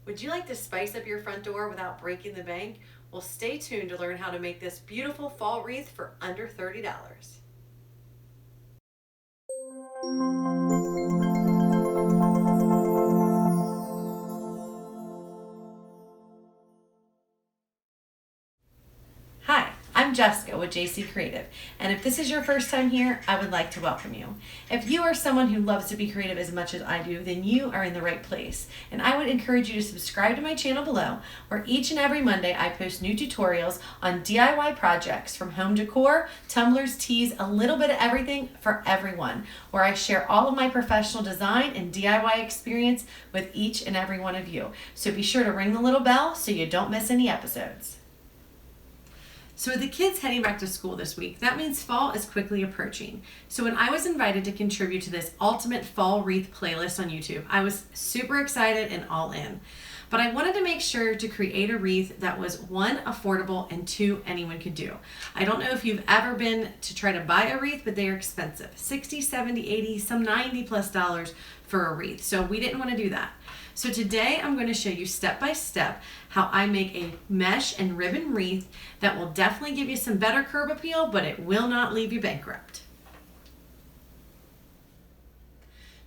Would you like to spice up your front door without breaking the bank? Well, stay tuned to learn how to make this beautiful fall wreath for under $30. Hi, I'm Jessica with JC Creative, and if this is your first time here, I would like to welcome you. If you are someone who loves to be creative as much as I do, then you are in the right place, and I would encourage you to subscribe to my channel below, where each and every Monday I post new tutorials on DIY projects from home decor, tumblers, teas, a little bit of everything for everyone, where I share all of my professional design and DIY experience with each and every one of you. So be sure to ring the little bell so you don't miss any episodes. So with the kids heading back to school this week, that means fall is quickly approaching. So when I was invited to contribute to this ultimate fall wreath playlist on YouTube, I was super excited and all in. But I wanted to make sure to create a wreath that was one, affordable, and two, anyone could do. I don't know if you've ever been to try to buy a wreath, but they are expensive. $60, $70, $80, some $90+ for a wreath. So we didn't want to do that. So today I'm going to show you step by step how I make a mesh and ribbon wreath that will definitely give you some better curb appeal, but it will not leave you bankrupt.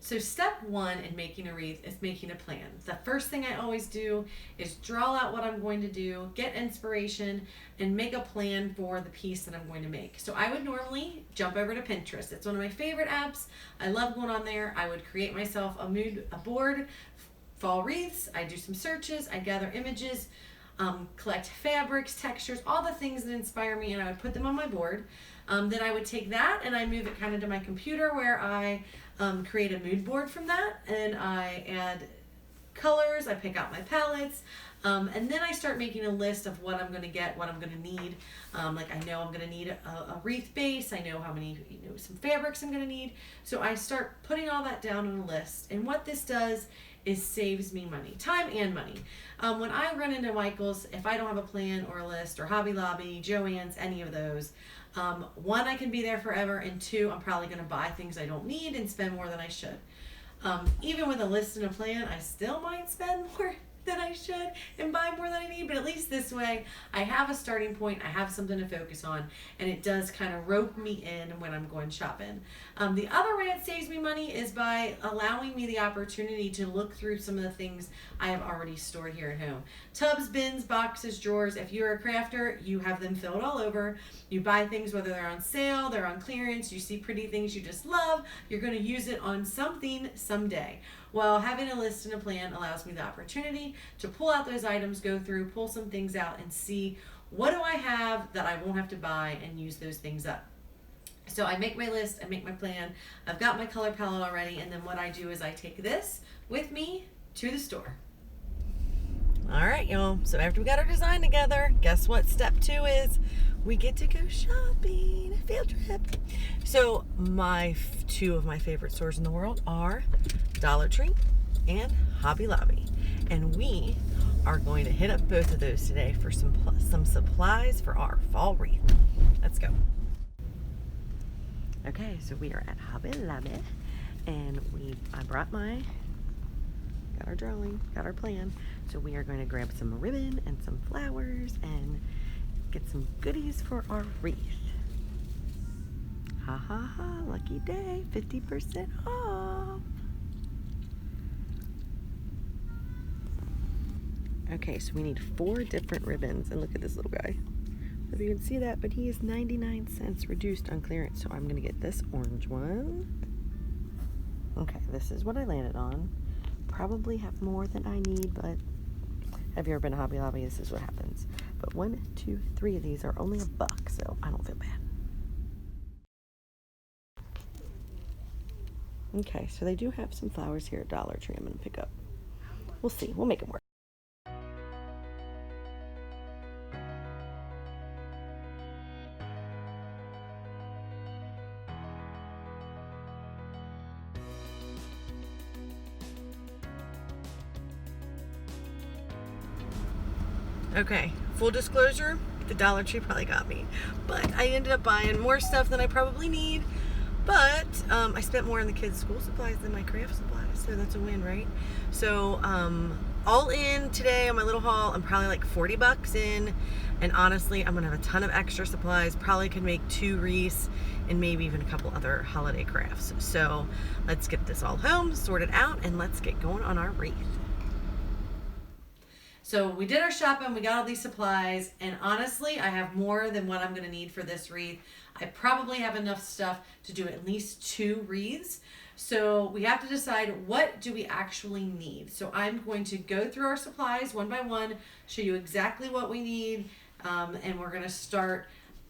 So step one in making a wreath is making a plan. The first thing I always do is draw out what I'm going to do, get inspiration, and make a plan for the piece that I'm going to make. So I would normally jump over to Pinterest. It's one of my favorite apps. I love going on there. I would create myself a board, fall wreaths. I do some searches. I gather images, collect fabrics, textures, all the things that inspire me, and I would put them on my board. Then I would take that and I move it kind of to my computer, where I create a mood board from that, and I add colors, I pick out my palettes, and then I start making a list of what I'm going to get, what I'm going to need. Like I know I'm going to need a wreath base, I know how many, some fabrics I'm going to need. So I start putting all that down on a list, and what this does is saves me money, time and money. When I run into Michael's, if I don't have a plan or a list, or Hobby Lobby, Joann's, any of those, one, I can be there forever, and two, I'm probably going to buy things I don't need and spend more than I should. Even with a list and a plan, I still might spend more than I should and buy more than I need, but at least this way I have a starting point, I have something to focus on, and it does kind of rope me in when I'm going shopping. The other way it saves me money is by allowing me the opportunity to look through some of the things I have already stored here at home. Tubs, bins, boxes, drawers. If you're a crafter, you have them filled all over. You buy things whether they're on sale, they're on clearance, you see pretty things you just love, you're going to use it on something someday. Well, having a list and a plan allows me the opportunity to pull out those items, go through, pull some things out, and see what do I have that I won't have to buy, and use those things up. So I make my list, I make my plan, I've got my color palette already, and then what I do is I take this with me to the store. All right, y'all, so after we got our design together, guess what step 2 is? We get to go shopping, field trip. So two of my favorite stores in the world are Dollar Tree and Hobby Lobby, and we are going to hit up both of those today for some supplies for our fall wreath. Let's go. Okay, so we are at Hobby Lobby, and got our drawing, got our plan. So we are going to grab some ribbon and some flowers and get some goodies for our wreath. Ha ha ha, lucky day, 50% off. Okay, so we need 4 different ribbons, and look at this little guy. I don't know if you can see that, but he is 99 cents reduced on clearance, so I'm gonna get this orange one. Okay, this is what I landed on. Probably have more than I need, but have you ever been to Hobby Lobby? This is what happens. But 1, 2, 3 of these are only $1, so I don't feel bad. Okay, so they do have some flowers here at Dollar Tree I'm gonna pick up. We'll see, we'll make it work. Okay, full disclosure, the Dollar Tree probably got me, but I ended up buying more stuff than I probably need, but I spent more on the kids' school supplies than my craft supplies, so that's a win, right? So all in today on my little haul, I'm probably like 40 bucks in. And honestly, I'm gonna have a ton of extra supplies. Probably could make 2 wreaths and maybe even a couple other holiday crafts. So let's get this all home, sort it out, and let's get going on our wreath. So we did our shopping, we got all these supplies, and honestly, I have more than what I'm going to need for this wreath. I probably have enough stuff to do at least 2 wreaths. So we have to decide, what do we actually need. So I'm going to go through our supplies one by one, show you exactly what we need, and we're going to start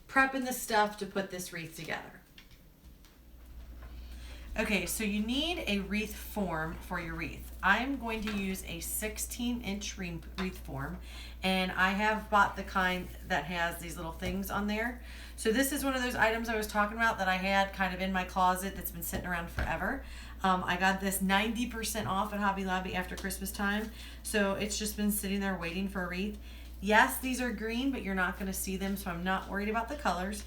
prepping the stuff to put this wreath together. Okay, so you need a wreath form for your wreath. I'm going to use a 16-inch wreath form, and I have bought the kind that has these little things on there. So this is one of those items I was talking about that I had kind of in my closet that's been sitting around forever. I got this 90% off at Hobby Lobby after Christmas time, so it's just been sitting there waiting for a wreath. Yes, these are green, but you're not going to see them, so I'm not worried about the colors.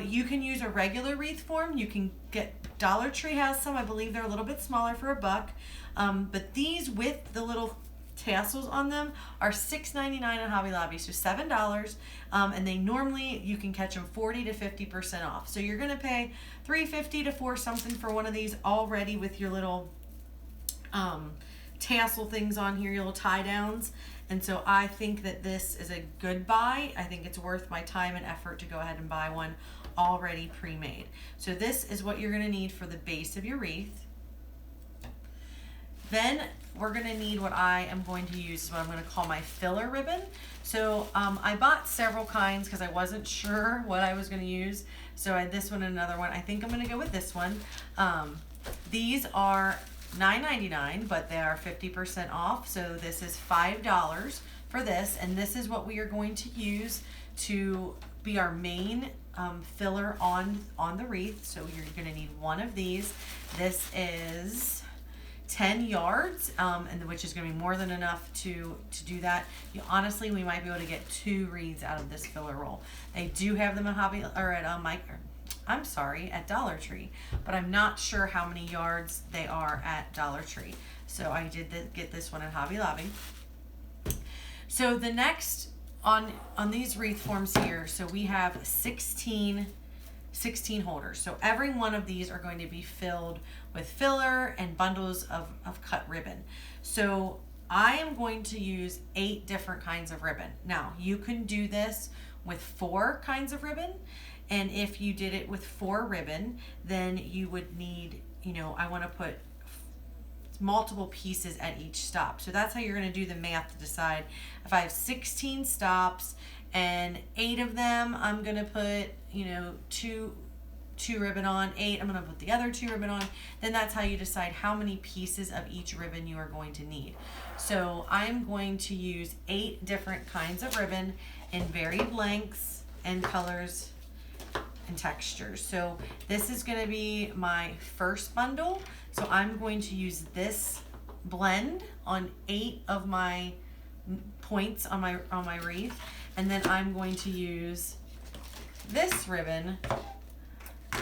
You can use a regular wreath form. You can get, Dollar Tree has some. I believe they're a little bit smaller for $1. But these with the little tassels on them are $6.99 at Hobby Lobby, so $7. And they normally, you can catch them 40 to 50% off. So you're going to pay $3.50 to $4 something for one of these already with your little tassel things on here, your little tie downs. And so I think that this is a good buy. I think it's worth my time and effort to go ahead and buy one already pre-made. So this is what you're going to need for the base of your wreath. Then we're going to need what I am going to use, what I'm going to call my filler ribbon. So I bought several kinds because I wasn't sure what I was going to use. So I had this one and another one. I think I'm going to go with this one. These are $9.99, but they are 50% off. So this is $5 for this, and this is what we are going to use to be our main filler on the wreath. So you're going to need one of these. This is 10 yards, and which is going to be more than enough to do that. Honestly, we might be able to get 2 wreaths out of this filler roll. They do have them at Hobby or at at Dollar Tree, but I'm not sure how many yards they are at Dollar Tree. So I did get this one at Hobby Lobby. So the next on these wreath forms here, so we have 16 holders. So every one of these are going to be filled with filler and bundles of cut ribbon. So I am going to use 8 different kinds of ribbon. Now you can do this with 4 kinds of ribbon. And if you did it with 4 ribbon, then you would need, I want to put multiple pieces at each stop. So that's how you're going to do the math to decide if I have 16 stops and 8 of them, I'm going to put, 2 ribbon on, 8, I'm going to put the other 2 ribbon on. Then that's how you decide how many pieces of each ribbon you are going to need. So I'm going to use 8 different kinds of ribbon in varied lengths and colors and textures. So this is going to be my first bundle. So I'm going to use this blend on 8 of my points on my wreath, and then I'm going to use this ribbon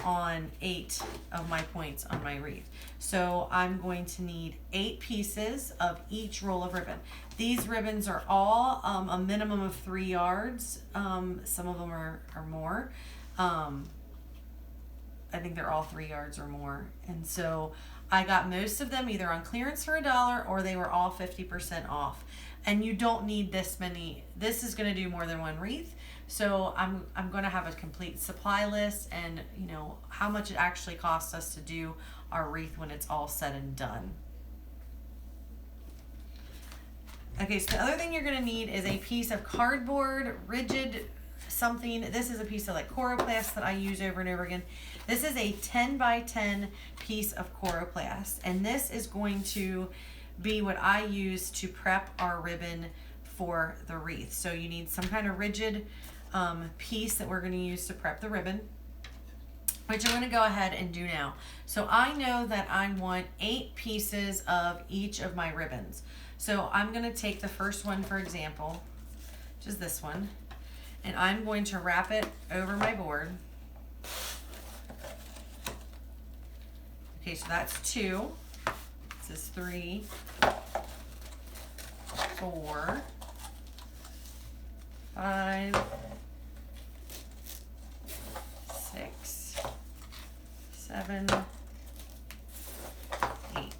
on 8 of my points on my wreath. So I'm going to need 8 pieces of each roll of ribbon. These ribbons are all a minimum of 3 yards. Some of them are more. I think they're all 3 yards or more. And so I got most of them either on clearance for $1 or they were all 50% off. And you don't need this many. This is going to do more than one wreath. So I'm going to have a complete supply list and how much it actually costs us to do our wreath when it's all said and done. Okay, so the other thing you're going to need is a piece of cardboard, rigid something. This is a piece of like Coroplast that I use over and over again. This is a 10 by 10 piece of Coroplast, and this is going to be what I use to prep our ribbon for the wreath. So you need some kind of rigid piece that we're going to use to prep the ribbon, which I'm going to go ahead and do now. So I know that I want 8 pieces of each of my ribbons. So I'm going to take the first one, for example, which is this one, and I'm going to wrap it over my board. Okay, so that's 2. This is 3. 4, 5, 6, 7, 8.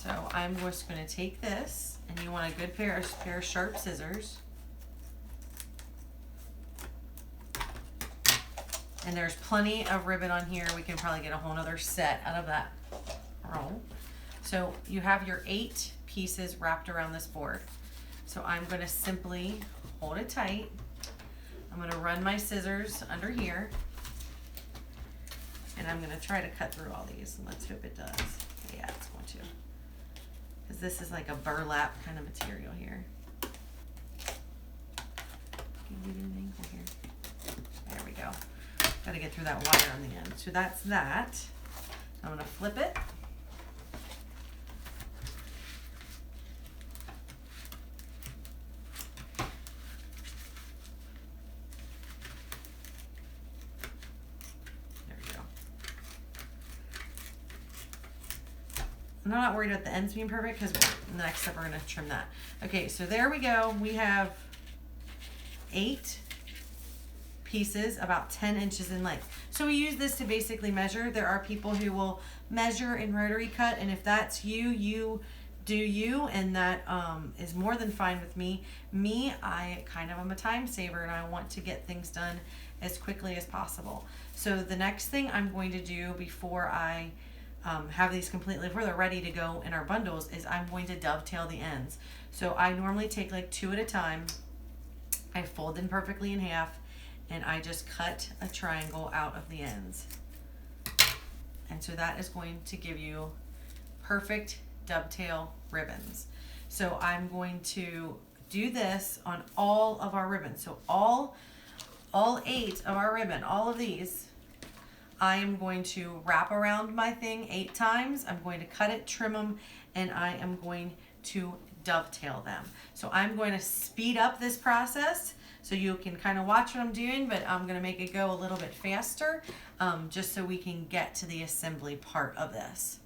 So I'm just going to take this, and you want a good pair of sharp scissors. And there's plenty of ribbon on here. We can probably get a whole nother set out of that roll. So you have your 8 pieces wrapped around this board. So I'm going to simply hold it tight. I'm going to run my scissors under here. And I'm going to try to cut through all these. And let's hope it does. Yeah, it's going to. Because this is like a burlap kind of material here. Can you get an angle here? There we go. Got to get through that wire on the end. So that's that. I'm going to flip it. There we go. I'm not worried about the ends being perfect because the next step we're going to trim that. Okay, so there we go. We have 8 pieces about 10 inches in length. So we use this to basically measure. There are people who will measure in rotary cut, and if that's you, you do you, and that is more than fine with me. I kind of am a time saver, and I want to get things done as quickly as possible. So the next thing I'm going to do before I have these completely, before they're ready to go in our bundles, is I'm going to dovetail the ends. So I normally take like 2 at a time. I fold them perfectly in half, and I just cut a triangle out of the ends. And so that is going to give you perfect dovetail ribbons. So I'm going to do this on all of our ribbons. So all 8 of our ribbon, all of these, I am going to wrap around my thing 8 times. I'm going to cut it, trim them, and I am going to dovetail them. So I'm going to speed up this process so you can kind of watch what I'm doing, but I'm going to make it go a little bit faster just so we can get to the assembly part of this.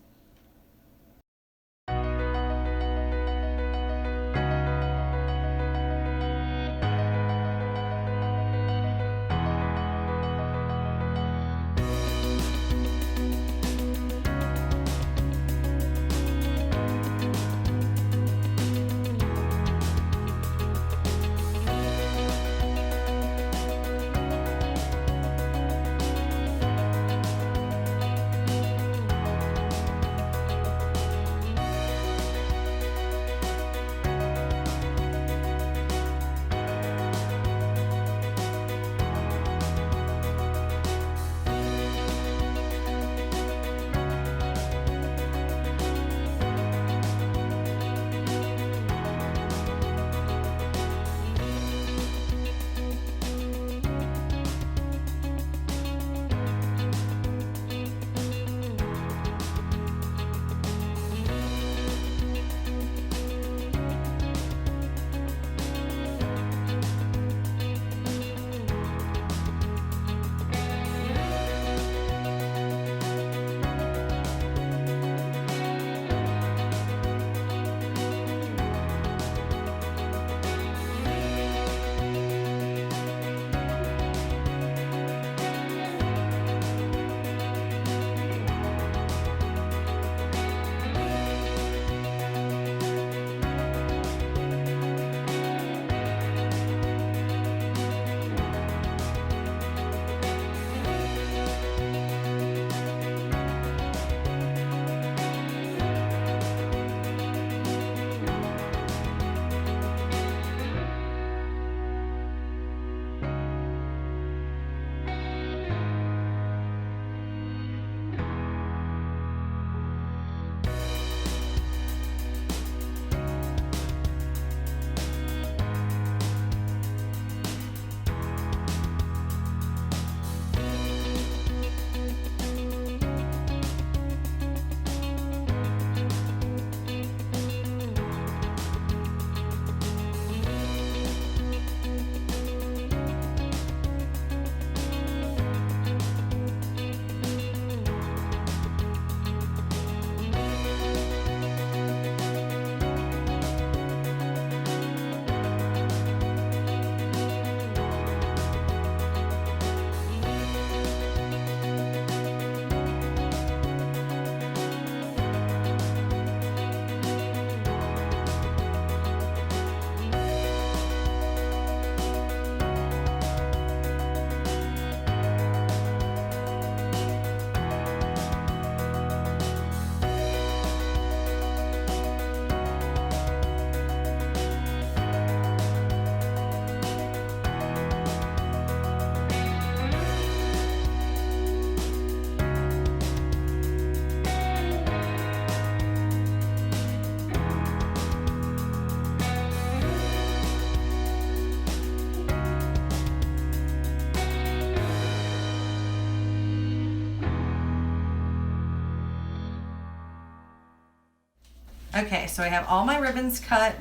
Okay, so I have all my ribbons cut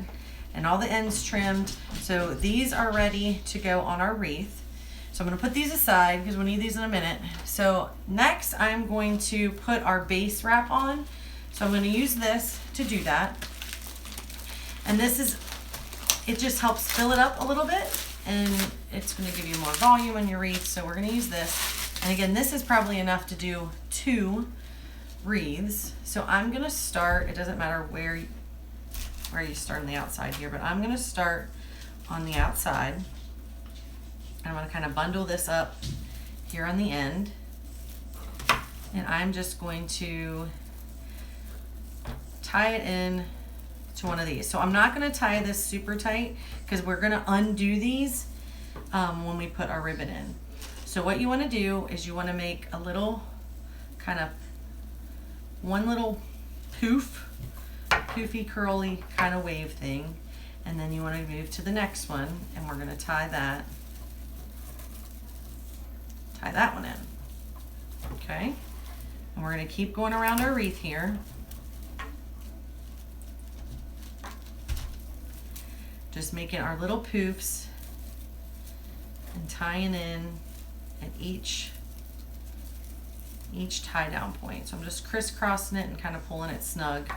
and all the ends trimmed. So these are ready to go on our wreath. So I'm going to put these aside because we'll need these in a minute. So next I'm going to put our base wrap on. So I'm going to use this to do that. And it just helps fill it up a little bit, and it's going to give you more volume on your wreath. So we're going to use this. And again, this is probably enough to do 2 wreaths. So I'm going to start, it doesn't matter where you start on the outside here, but I'm going to start on the outside. I'm going to kind of bundle this up here on the end, and I'm just going to tie it in to one of these. So I'm not going to tie this super tight because we're going to undo these when we put our ribbon in. So what you want to do is you want to make a little kind of one little poofy curly kind of wave thing, and then you want to move to the next one, and we're going to tie that one in. Okay, and we're going to keep going around our wreath here. Just making our little poofs and tying in at each tie down point. So I'm just crisscrossing it and kind of pulling it snug.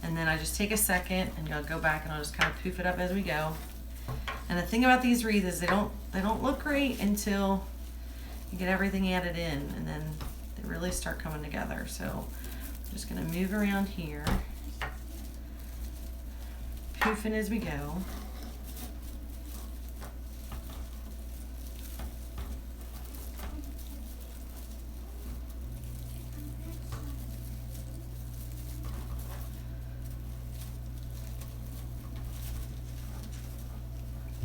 And then I just take a second and I'll go back and I'll just kind of poof it up as we go. And the thing about these wreaths is they don't look great until you get everything added in, and then they really start coming together. So I'm just gonna move around here, poofing as we go.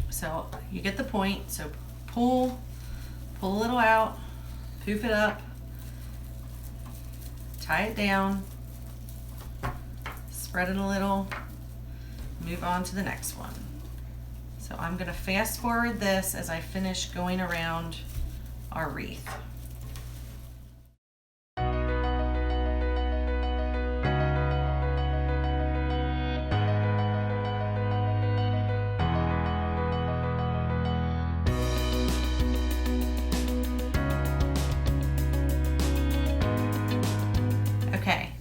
So you get the point. So pull a little out, poof it up, tie it down, spread it a little, move on to the next one. So I'm going to fast forward this as I finish going around our wreath.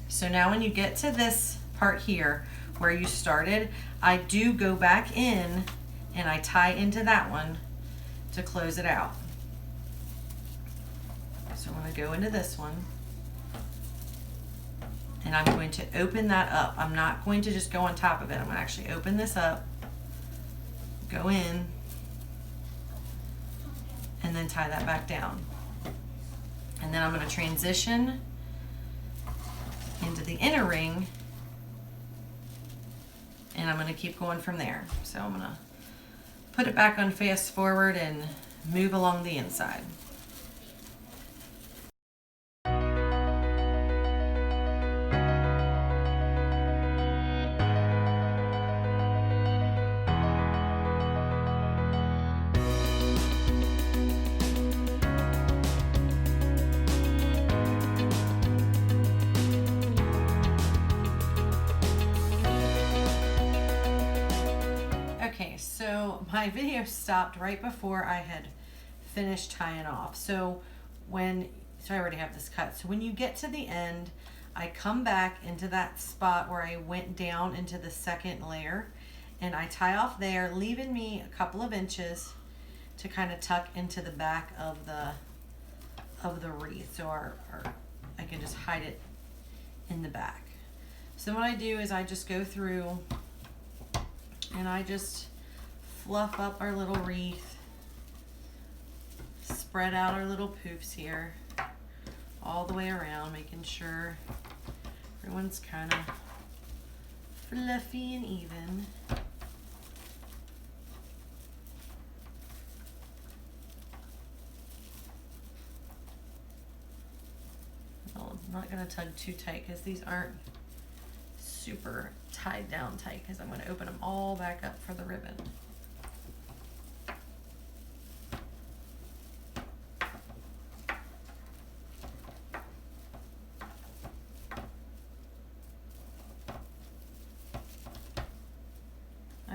So now when you get to this part here where you started, I do go back in and I tie into that one to close it out. So I'm going to go into this one and I'm going to open that up. I'm not going to just go on top of it. I'm going to actually open this up, go in, and then tie that back down. And then I'm going to transition into the inner ring, and I'm going to keep going from there. So I'm going to put it back on fast forward and move along the inside. So my video stopped right before I had finished tying off. So I already have this cut. So when you get to the end, I come back into that spot where I went down into the second layer, and I tie off there, leaving me a couple of inches to kind of tuck into the back of the wreath, so I can just hide it in the back. So what I do is I just go through and I just fluff up our little wreath, spread out our little poofs here all the way around, making sure everyone's kind of fluffy and even. I'm not going to tug too tight because these aren't super tied down tight, because I'm going to open them all back up for the ribbon.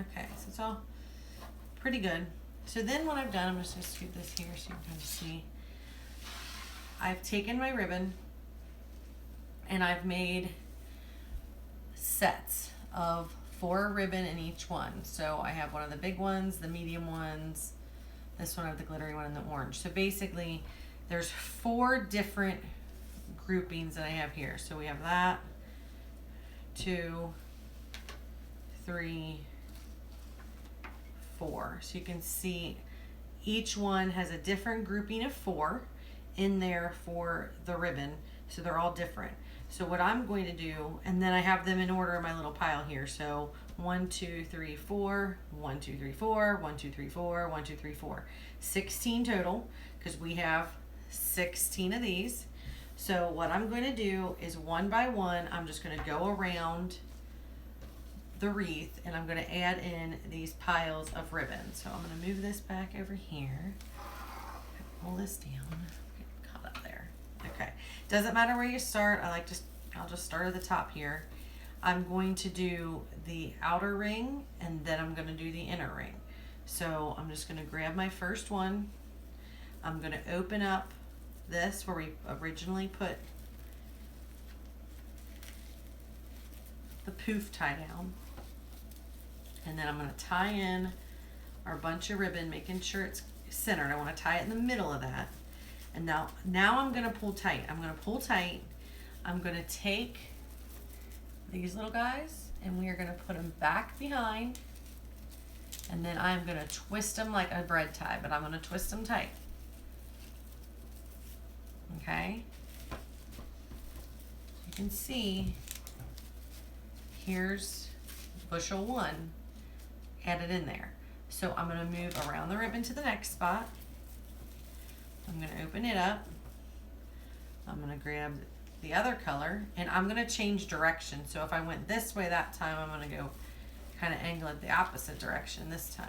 Okay, so it's all pretty good. So then what I've done, I'm just gonna scoot this here so you can kind of see. I've taken my ribbon and I've made sets of 4 ribbon in each one. So I have one of the big ones, the medium ones, this one I have the glittery one, and the orange. So basically there's 4 different groupings that I have here. So we have that, 2, 3, 4. So you can see each one has a different grouping of 4 in there for the ribbon. So they're all different. So what I'm going to do, and then I have them in order in my little pile here. So 1, 2, 3, 4, 1, 2, 3, 4, 1, 2, 3, 4, 1, 2, 3, 4. 16 total, because we have 16 of these. So what I'm going to do is one by one, I'm just going to go around the wreath and I'm going to add in these piles of ribbon. So I'm going to move this back over here, pull this down, get caught up there. Okay, doesn't matter where you start. I'll just start at the top here. I'm going to do the outer ring and then I'm going to do the inner ring. So I'm just going to grab my first one. I'm going to open up this where we originally put the poof tie down, and then I'm going to tie in our bunch of ribbon, making sure it's centered. I want to tie it in the middle of that. And now I'm going to pull tight. I'm going to pull tight. I'm going to take these little guys and we are going to put them back behind, and then I'm going to twist them like a bread tie, but I'm going to twist them tight. Okay, you can see here's bushel 1 added in there. So I'm going to move around the ribbon to the next spot. I'm going to open it up. I'm going to grab the other color and I'm going to change direction. So if I went this way that time, I'm going to go kind of angle it the opposite direction this time.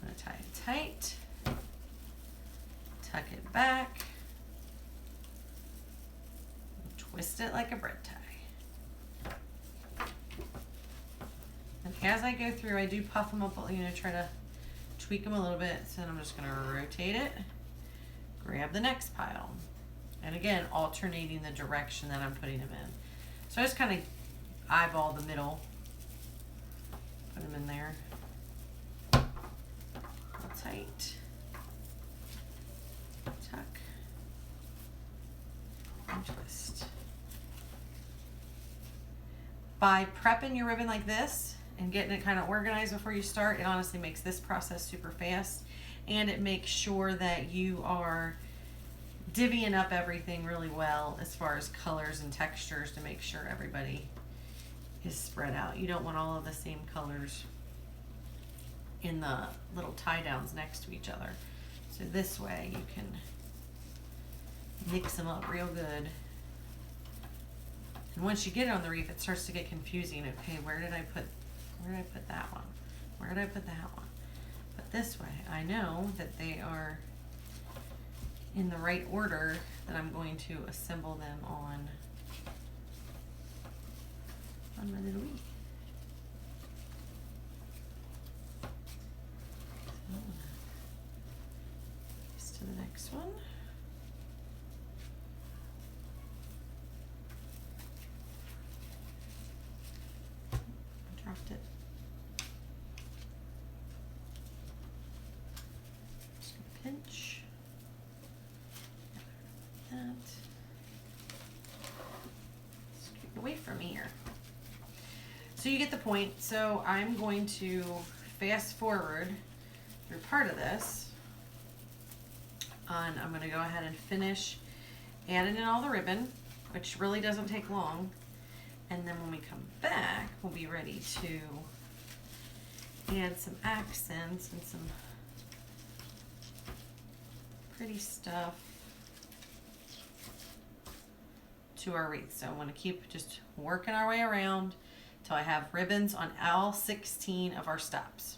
I'm going to tie it tight, tuck it back, twist it like a bread tie. And as I go through, I do puff them up, try to tweak them a little bit. So then I'm just going to rotate it, grab the next pile, and again, alternating the direction that I'm putting them in. So I just kind of eyeball the middle, put them in there, pull tight, tuck, and twist. By prepping your ribbon like this and getting it kind of organized before you start, it honestly makes this process super fast, and it makes sure that you are divvying up everything really well as far as colors and textures to make sure everybody is spread out. You don't want all of the same colors in the little tie downs next to each other. So this way you can mix them up real good. And once you get it on the wreath, it starts to get confusing. Okay, where did I put that one? Where did I put that one? But this way, I know that they are in the right order that I'm going to assemble them on my little wreath. So, to the next one. Dropped it. Just gonna pinch that. Scoot away from here. So you get the point. So I'm going to fast forward through part of this. And I'm going to go ahead and finish adding in all the ribbon, which really doesn't take long. And then when we come back, we'll be ready to add some accents and some pretty stuff to our wreath. So I want to keep just working our way around till I have ribbons on all 16 of our stops.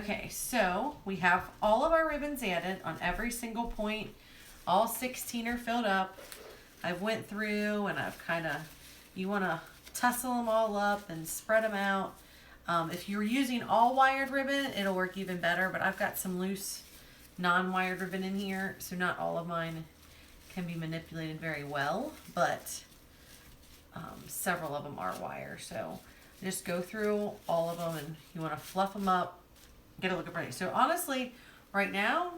Okay, so we have all of our ribbons added on every single point. All 16 are filled up. I've went through and I've kind of, you want to tussle them all up and spread them out. If you're using all wired ribbon, it'll work even better, but I've got some loose non-wired ribbon in here, so not all of mine can be manipulated very well, but several of them are wire. So just go through all of them and you want to fluff them up, get it looking pretty. So honestly, right now,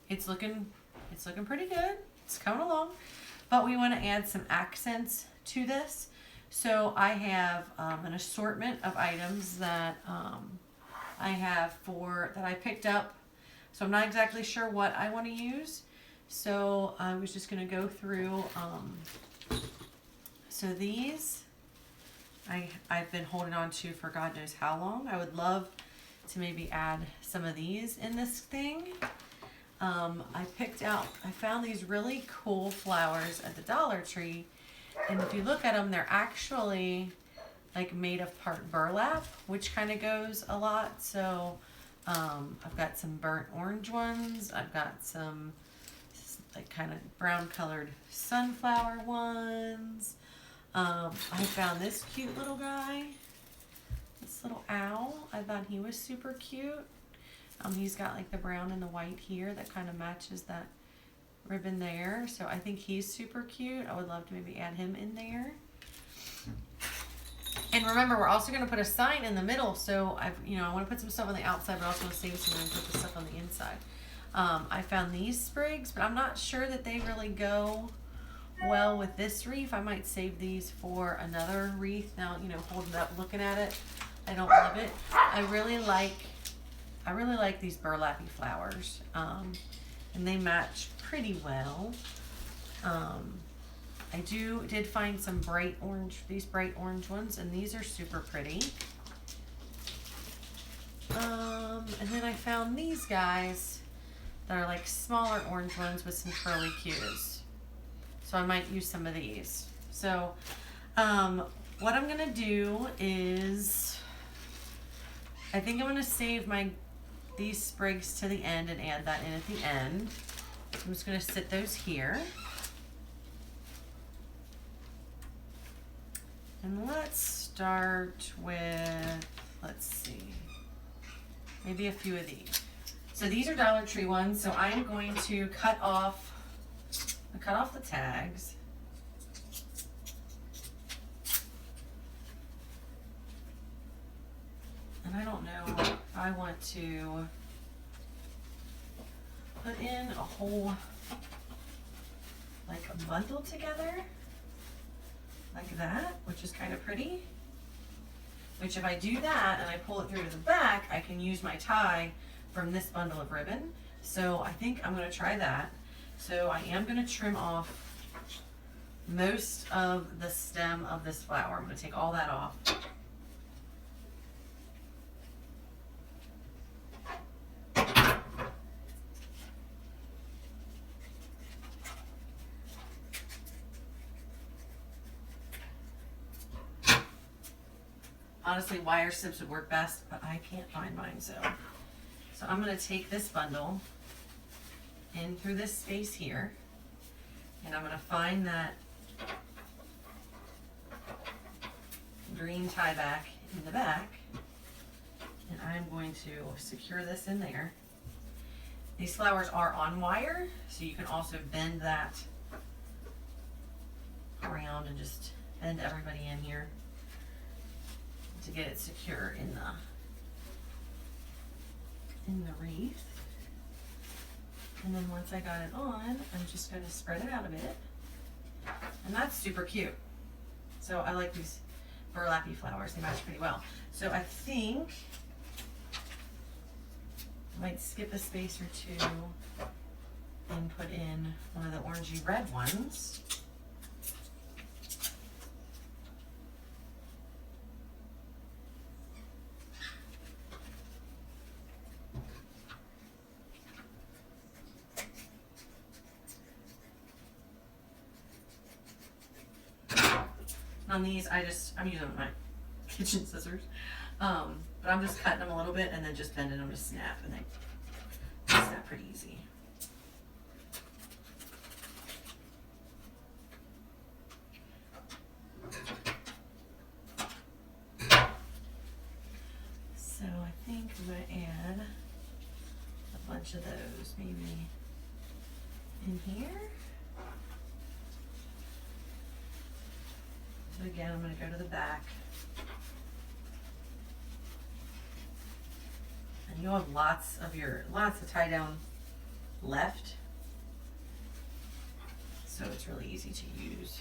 it's looking pretty good. It's coming along, but we want to add some accents to this. So I have an assortment of items that I picked up. So I'm not exactly sure what I want to use. So I was just going to go through. So these I've been holding on to for God knows how long. I would love to maybe add some of these in this thing. I found these really cool flowers at the Dollar Tree. And if you look at them, they're actually like made of part burlap, which kind of goes a lot. So I've got some burnt orange ones. I've got some like kind of brown colored sunflower ones. I found this cute little guy, this little owl. I thought he was super cute. He's got like the brown and the white here that kind of matches that ribbon there. So I think he's super cute. I would love to maybe add him in there. And remember, we're also going to put a sign in the middle. So I want to put some stuff on the outside, but also want to save some room to put the stuff on the inside. I found these sprigs, but I'm not sure that they really go well with this wreath. I might save these for another wreath. Now, holding up, looking at it, I don't love it. I really like these burlappy flowers, and they match pretty well. I did find some these bright orange ones, and these are super pretty. And then I found these guys that are like smaller orange ones with some curly cues. So I might use some of these. So what I'm gonna do is, I think I'm gonna save these sprigs to the end and add that in at the end. I'm just gonna sit those here. And let's start with, let's see, maybe a few of these. So these are Dollar Tree ones, so I'm going to cut off the tags. And I don't know if I want to put in a whole, like a bundle together, like that, which is kind of pretty. Which if I do that and I pull it through to the back, I can use my tie from this bundle of ribbon. So I think I'm gonna try that. So I am gonna trim off most of the stem of this flower. I'm gonna take all that off. Honestly, wire snips would work best, but I can't find mine, so I'm going to take this bundle in through this space here, and I'm going to find that green tie back in the back, and I'm going to secure this in there. These flowers are on wire, so you can also bend that around and just bend everybody in here to get it secure in the wreath. And then once I got it on, I'm just going to spread it out a bit. And that's super cute. So I like these burlappy flowers. They match pretty well. So I think I might skip a space or two and put in one of the orangey red ones. On these, I'm using my kitchen scissors. But I'm just cutting them a little bit and then just bending them to snap, and they snap pretty easy. So I think I'm going to add a bunch of those maybe in here. So again, I'm going to go to the back. And you'll have lots of tie down left. So it's really easy to use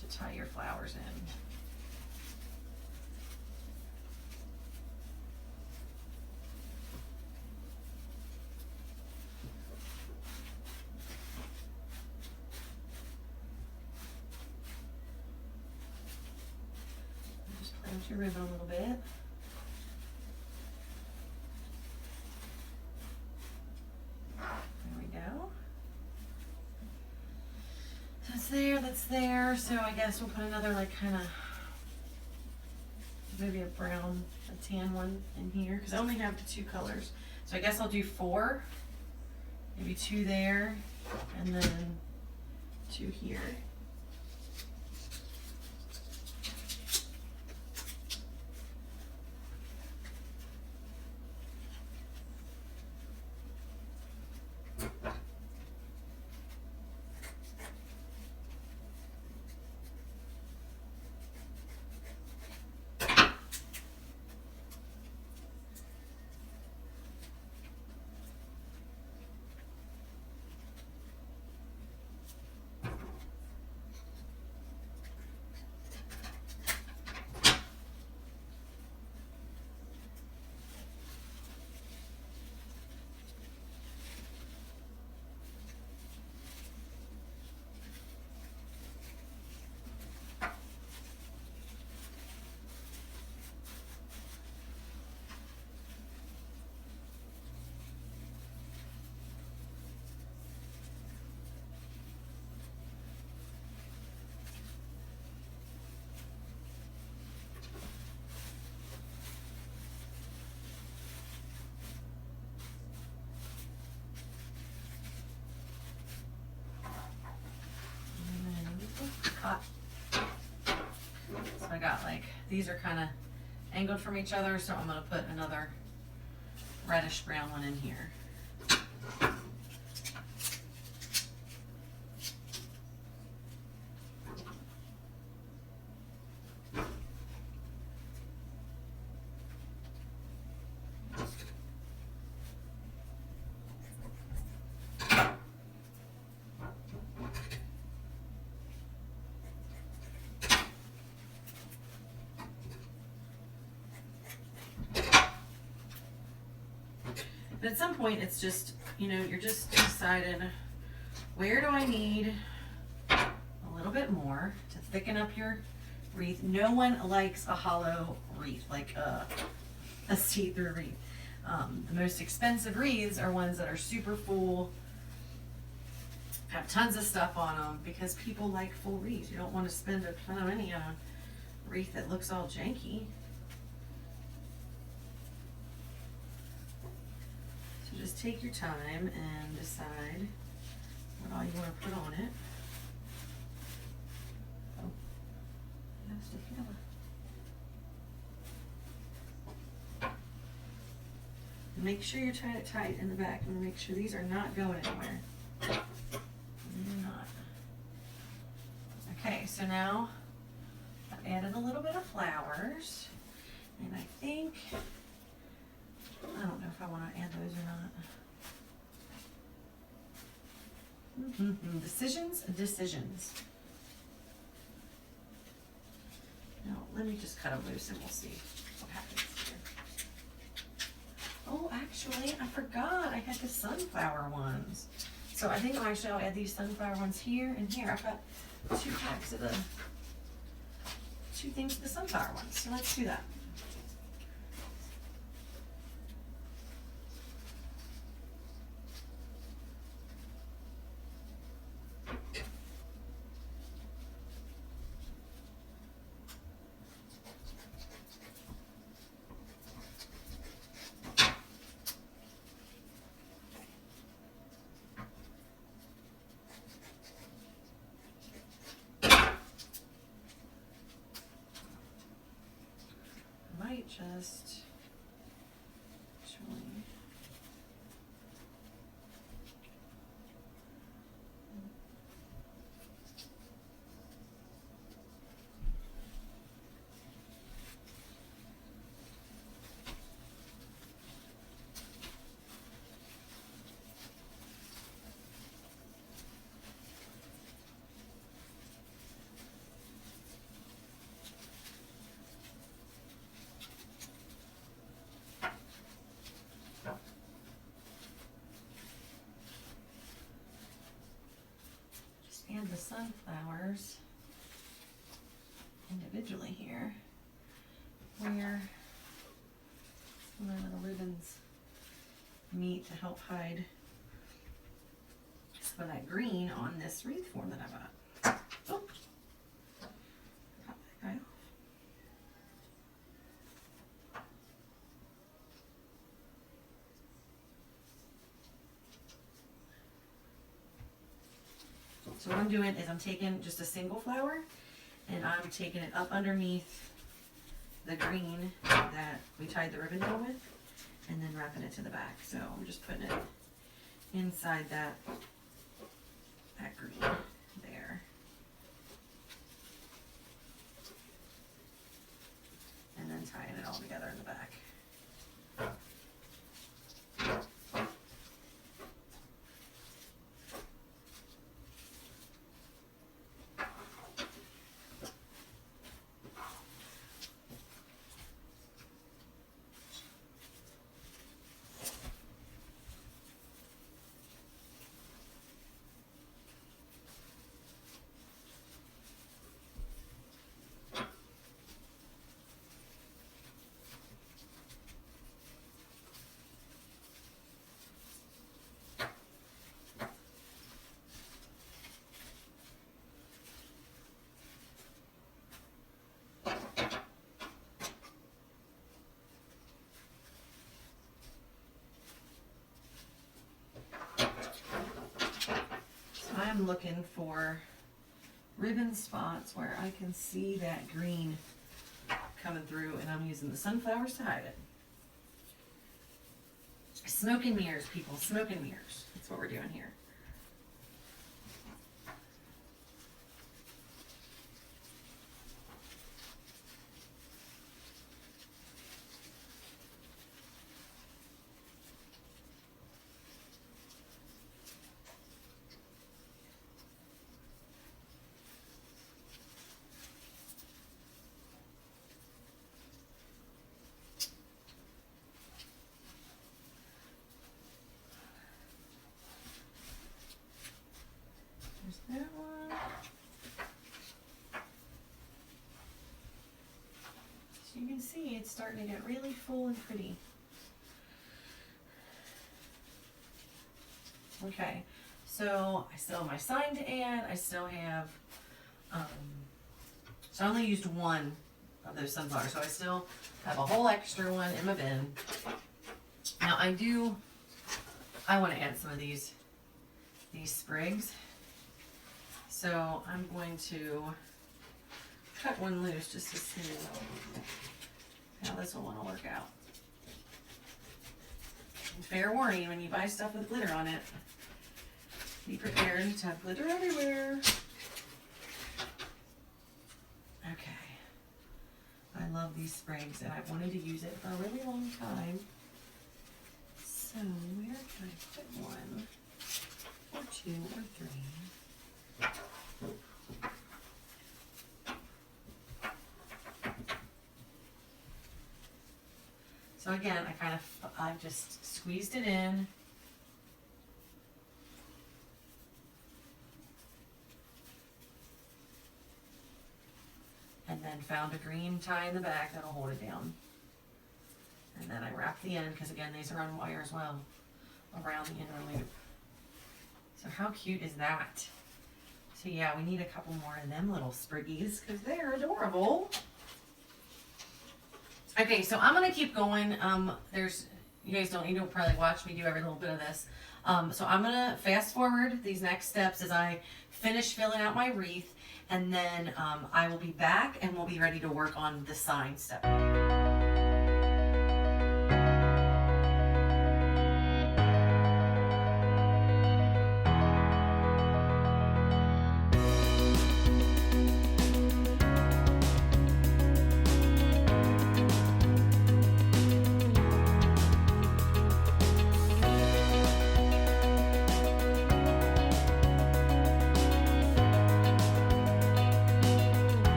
to tie your flowers in. Just play with your ribbon a little bit. That's there. So I guess we'll put another like kind of maybe a tan one in here because I only have the 2 colors. So I guess I'll do 4, maybe 2 there, and then 2 here. So I got like, these are kind of angled from each other, so I'm going to put another reddish brown one in here. But at some point, it's just, you're just deciding, where do I need a little bit more to thicken up your wreath? No one likes a hollow wreath, like a see-through wreath. The most expensive wreaths are ones that are super full, have tons of stuff on them, because people like full wreaths. You don't want to spend a ton of money on a wreath that looks all janky. Just take your time and decide what all you want to put on it. Oh, you gotta stick together. Make sure you tie it tight in the back and make sure these are not going anywhere. They're not. Okay, so now I've added a little bit of flowers, and I think, I don't know if I want to add those or not. Decisions. Now, let me just cut them loose and we'll see what happens here. Oh, actually, I forgot I had the sunflower ones. So I think I'll add these sunflower ones here and here. I've got 2 packs of 2 things of the sunflower ones. So let's do that. just showing. And the sunflowers individually here, where my little ribbons meet to help hide some of that green on this wreath form that I bought. Oh, cut that guy off. So what I'm doing is I'm taking just a single flower and I'm taking it up underneath the green that we tied the ribbon down with and then wrapping it to the back. So I'm just putting it inside that green there. And then tying it all together in the back. I'm looking for ribbon spots where I can see that green coming through, and I'm using the sunflowers to hide it. Smoke and mirrors, people, smoke and mirrors. That's what we're doing here. There's that one. So you can see it's starting to get really full and pretty. Okay, so I still have my sign to add. I still have, so I only used one of those sunflowers, so I still have a whole extra one in my bin. Now I want to add some of these sprigs. So I'm going to cut one loose just to see how this will want to work out. And fair warning, when you buy stuff with glitter on it, be prepared to have glitter everywhere. Okay. I love these sprigs and I've wanted to use it for a really long time. So where can I put one or two or three? So again, I just squeezed it in. And then found a green tie in the back that'll hold it down. And then I wrap the end, because again, these are on wire as well, around the inner loop. So how cute is that? So yeah, we need a couple more of them little spriggies because they're adorable. Okay, so I'm gonna keep going. You guys don't need to probably watch me do every little bit of this. So I'm gonna fast forward these next steps as I finish filling out my wreath, and then I will be back and we'll be ready to work on the sign step.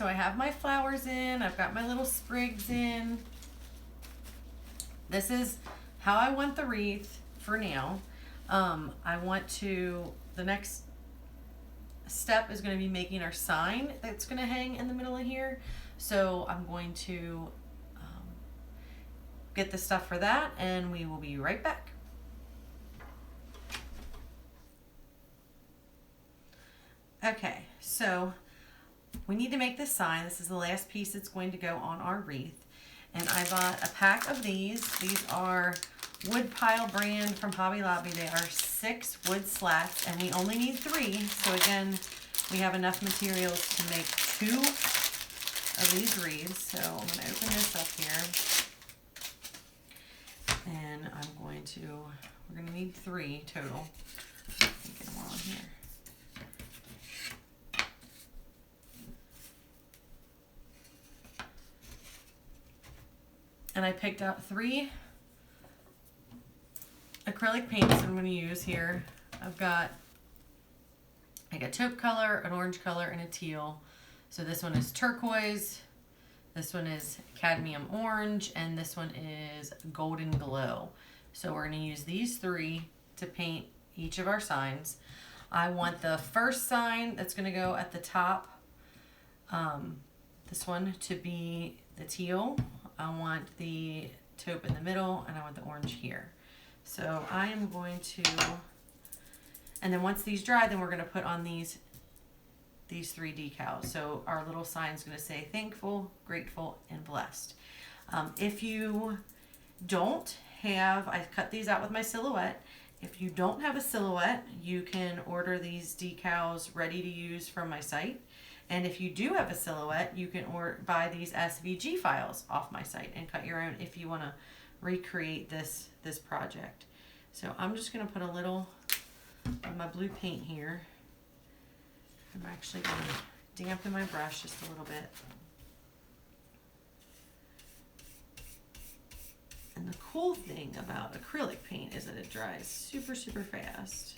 So I have my flowers in, I've got my little sprigs in. This is how I want the wreath for now. I want to, the next step is going to be making our sign that's going to hang in the middle of here. So I'm going to get the stuff for that, and we will be right back. Okay, so we need to make this sign. This is the last piece that's going to go on our wreath. And I bought a pack of these. These are Woodpile brand from Hobby Lobby. They are 6 wood slats, and we only need 3. So again, we have enough materials to make 2 of these wreaths. So I'm going to open this up here. And we're going to need 3 total. Let me get them all in here. And I picked out 3 acrylic paints that I'm going to use here. I've got like a taupe color, an orange color, and a teal. So this one is turquoise, this one is cadmium orange, and this one is golden glow. So we're going to use these 3 to paint each of our signs. I want the first sign that's going to go at the top, this one to be the teal. I want the taupe in the middle, and I want the orange here. So I am going to, and then once these dry, then we're going to put on these 3 decals. So our little sign is going to say thankful, grateful, and blessed. If you don't have, I cut these out with my silhouette. If you don't have a silhouette, you can order these decals ready to use from my site. And if you do have a silhouette, you can buy these SVG files off my site and cut your own if you want to recreate this project. So I'm just going to put a little of my blue paint here. I'm actually going to dampen my brush just a little bit. And the cool thing about acrylic paint is that it dries super, super fast.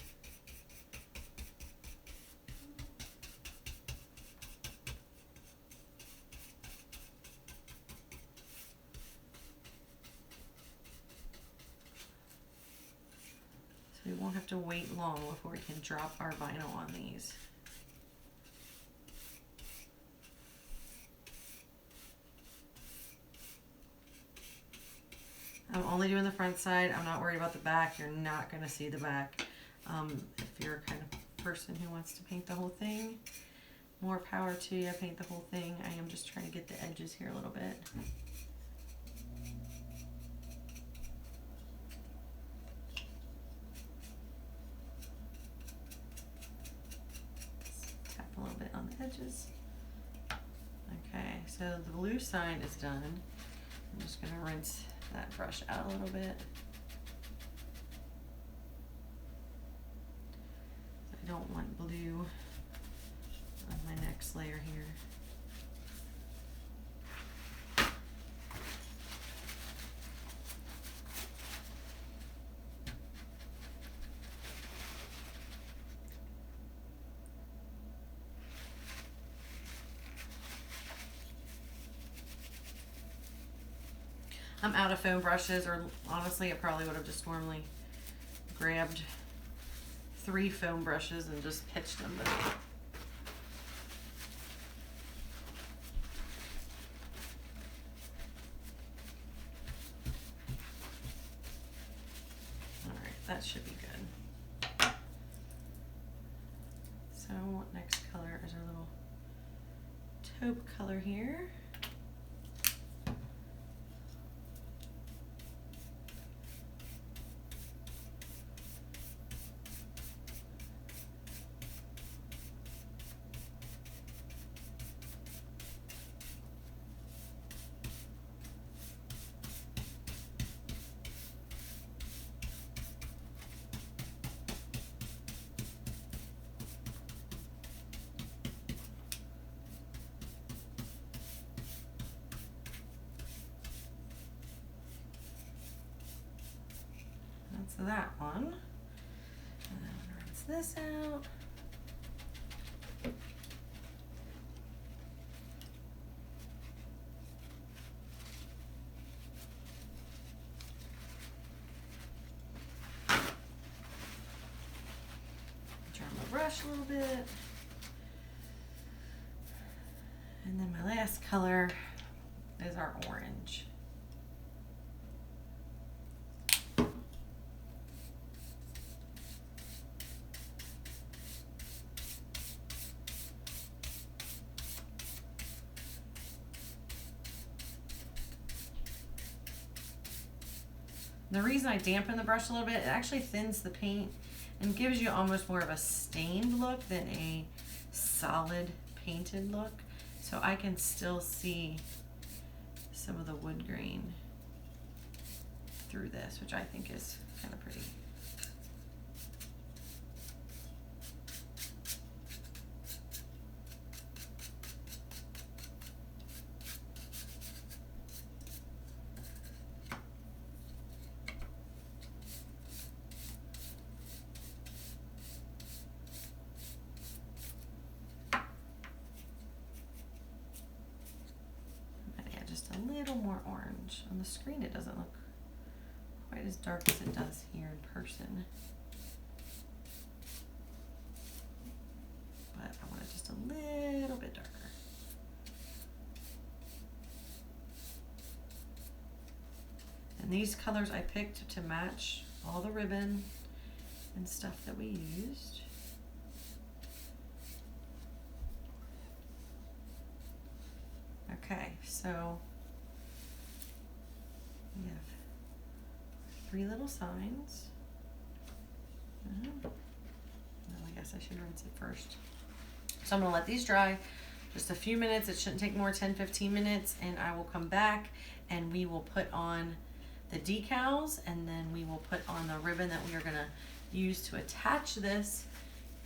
We won't have to wait long before we can drop our vinyl on these. I'm only doing the front side. I'm not worried about the back. You're not going to see the back. If you're a kind of person who wants to paint the whole thing, more power to you. Paint the whole thing. I am just trying to get the edges here a little bit. A little bit on the edges. Okay, so the blue sign is done. I'm just going to rinse that brush out a little bit. I don't want blue on my next layer here. I'm out of foam brushes, or honestly, I probably would have just normally grabbed 3 foam brushes and just pitched them. But alright, that should be good. So next color is our little taupe color here. So that one, and then I'm gonna rinse this out. a little bit. And then my last color is our orange. The reason I dampen the brush a little bit, it actually thins the paint and gives you almost more of a stained look than a solid painted look. So I can still see some of the wood grain through this, which I think is kind of pretty. A little more orange. On the screen it doesn't look quite as dark as it does here in person. But I want it just a little bit darker. And these colors I picked to match all the ribbon and stuff that we used. Okay, so we have 3 little signs. No, I guess I should rinse it first. So I'm going to let these dry just a few minutes. It shouldn't take more 10-15 minutes, and I will come back and we will put on the decals, and then we will put on the ribbon that we are going to use to attach this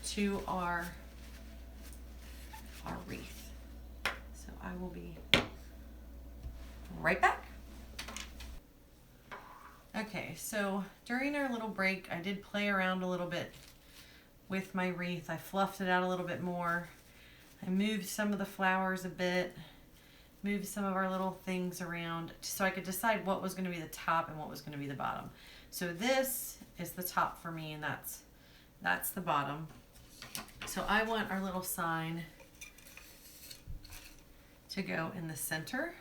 to our wreath. So I will be right back. Okay, so during our little break, I did play around a little bit with my wreath. I fluffed it out a little bit more. I moved some of the flowers a bit, moved some of our little things around so I could decide what was going to be the top and what was going to be the bottom. So this is the top for me, and that's the bottom. So I want our little sign to go in the center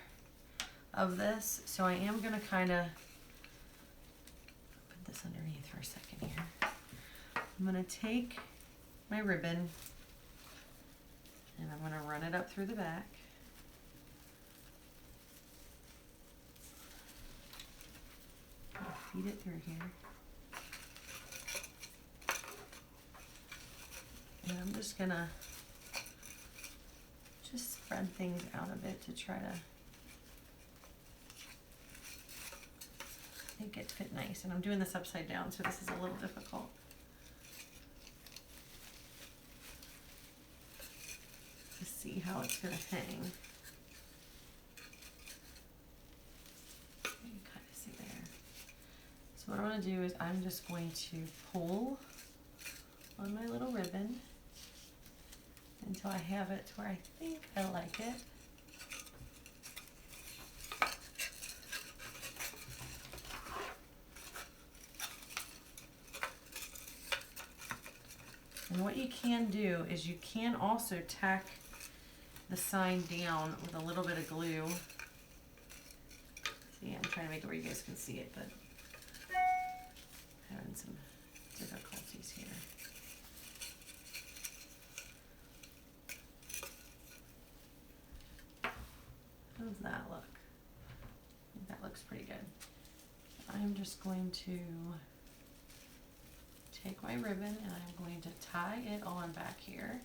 of this. So I am going to kind of put this underneath for a second here. I'm going to take my ribbon and I'm going to run it up through the back. Feed it through here. And I'm just going to spread things out a bit to try to make it fit nice. And I'm doing this upside down, so this is a little difficult. To see how it's going to hang. You can kind of see there. So what I'm going to do is I'm just going to pull on my little ribbon until I have it to where I think I like it. And what you can do is you can also tack the sign down with a little bit of glue. See, I'm trying to make it where you guys can see it, but having some difficulties here. How does that look? I think that looks pretty good. I'm just going to take my ribbon and I'm going to tie it on back here.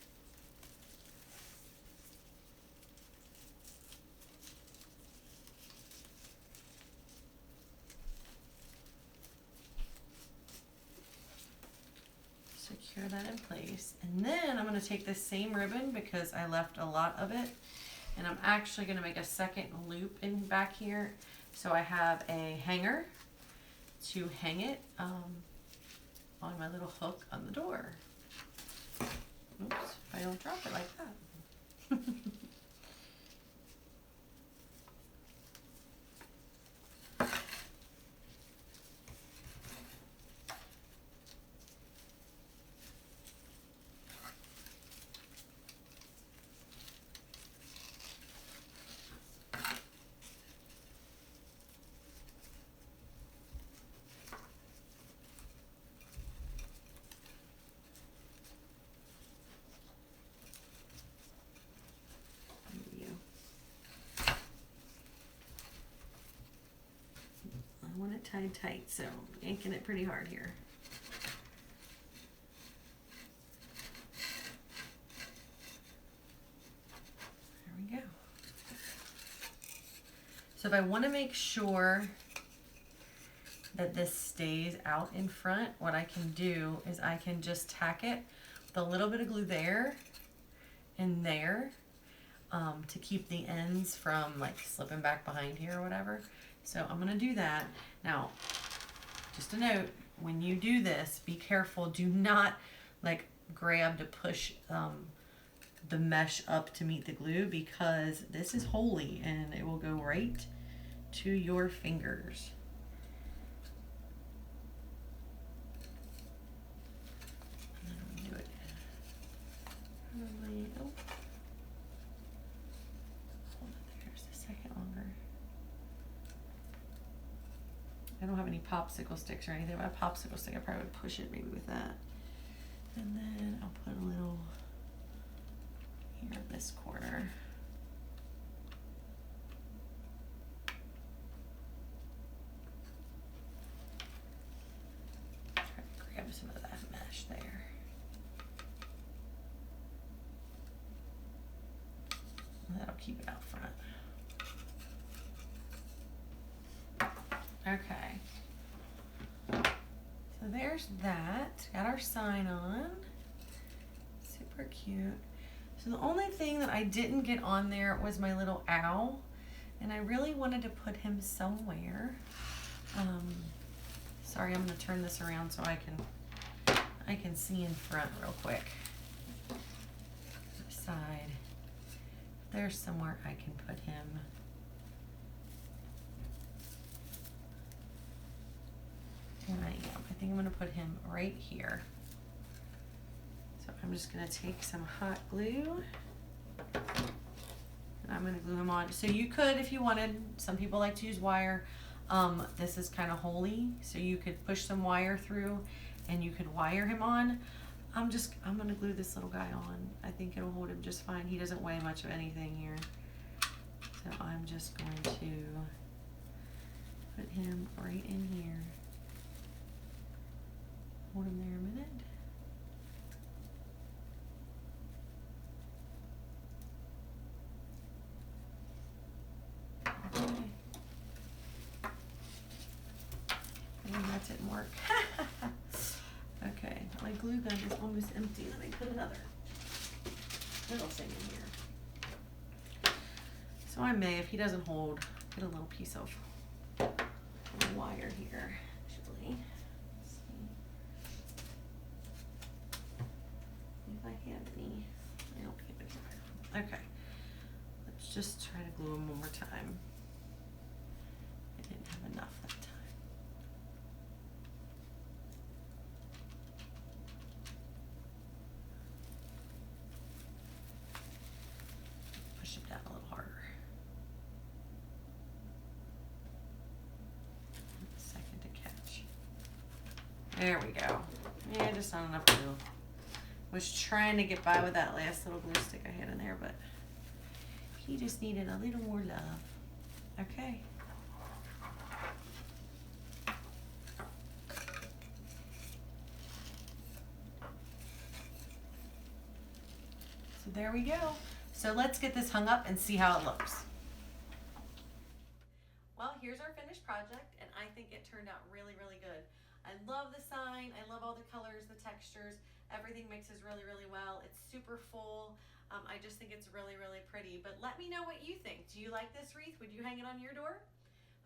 Secure that in place. And then I'm going to take this same ribbon because I left a lot of it, and I'm actually going to make a second loop in back here. So I have a hanger to hang it on my little hook on the door. Oops, if I don't drop it like that. I want it tied tight, so I'm yanking it pretty hard here. There we go. So if I want to make sure that this stays out in front, what I can do is I can just tack it with a little bit of glue there and there to keep the ends from like slipping back behind here or whatever. So I'm gonna do that. Now, just a note, when you do this, be careful. Do not like grab to push the mesh up to meet the glue, because this is holy and it will go right to your fingers. And then we do it probably, oh, hold it there just a second longer. I don't have any popsicle sticks or anything, but a popsicle stick, I probably would push it maybe with that. And then I'll put a little here in this corner. Try to grab some of that mesh there. And that'll keep it out front. Okay. So there's that. Got our sign on. Super cute. So the only thing that I didn't get on there was my little owl, and I really wanted to put him somewhere. Sorry, I'm gonna turn this around so I can see in front real quick. Side. There's somewhere I can put him. And I think I'm gonna put him right here. So I'm just gonna take some hot glue and I'm gonna glue him on. So you could, if you wanted, some people like to use wire. This is kind of holy, so you could push some wire through and you could wire him on. I'm gonna glue this little guy on. I think it'll hold him just fine. He doesn't weigh much of anything here. So I'm just going to put him right in here. Hold him there a minute. Okay. And that didn't work. Okay, my glue gun is almost empty. Let me put another little thing in here. So I may, if he doesn't hold, get a little piece of wire here, actually. If I have any, I don't have any wire. Okay, let's just try to glue them one more time. I didn't have enough that time. Push it down a little harder. A second to catch. There we go. Yeah, just not enough glue. Was trying to get by with that last little glue stick I had in there, but he just needed a little more love. Okay. So there we go. So let's get this hung up and see how it looks. Well, here's our finished project, and I think it turned out really, really good. I love the sign. I love all the colors, the textures. Everything mixes really, really well. It's super full. I just think it's really, really pretty. But let me know what you think. Do you like this wreath? Would you hang it on your door?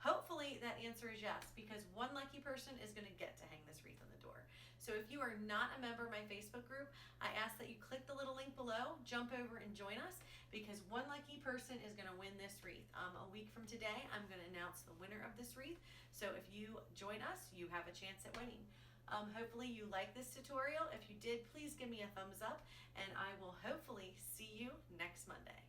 Hopefully that answer is yes, because one lucky person is going to get to hang this wreath on the door. So if you are not a member of my Facebook group, I ask that you click the little link below, jump over and join us, because one lucky person is going to win this wreath. A week from today, I'm going to announce the winner of this wreath. So if you join us, you have a chance at winning. Hopefully you like this tutorial. If you did, please give me a thumbs up, and I will hopefully see you next Monday.